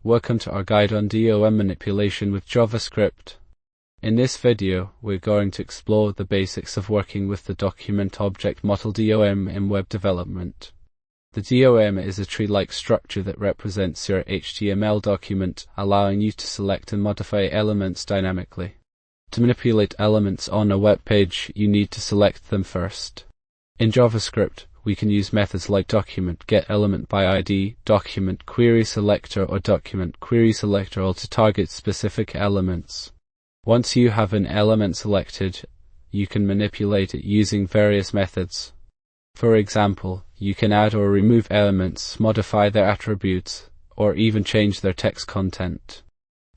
Welcome to our guide on DOM manipulation with JavaScript. In this video, we're going to explore the basics of working with the document object model DOM in web development. The DOM is a tree-like structure that represents your HTML document, allowing you to select and modify elements dynamically. To manipulate elements on a web page, you need to select them first. In JavaScript, we can use methods like document getElementById, document query selector, or document query selector all to target specific elements. Once you have an element selected, you can manipulate it using various methods. For example, you can add or remove elements, modify their attributes, or even change their text content.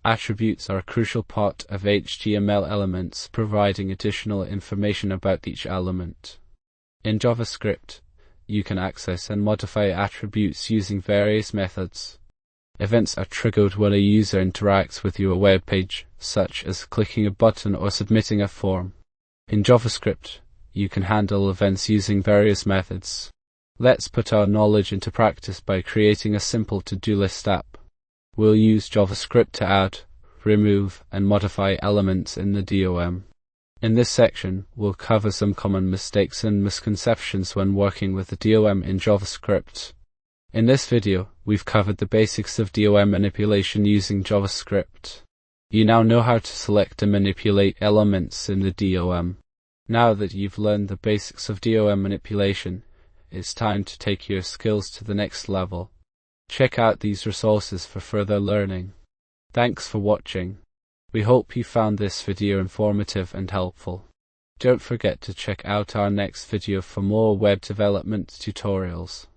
Attributes are a crucial part of HTML elements, providing additional information about each element. In JavaScript, you can access and modify attributes using various methods. Events are triggered when a user interacts with your web page, such as clicking a button or submitting a form. In JavaScript, you can handle events using various methods. Let's put our knowledge into practice by creating a simple to-do list app. We'll use JavaScript to add, remove, and modify elements in the DOM. In this section, we'll cover some common mistakes and misconceptions when working with the DOM in JavaScript. In this video, we've covered the basics of DOM manipulation using JavaScript. You now know how to select and manipulate elements in the DOM. Now that you've learned the basics of DOM manipulation, it's time to take your skills to the next level. Check out these resources for further learning. Thanks for watching. We hope you found this video informative and helpful. Don't forget to check out our next video for more web development tutorials.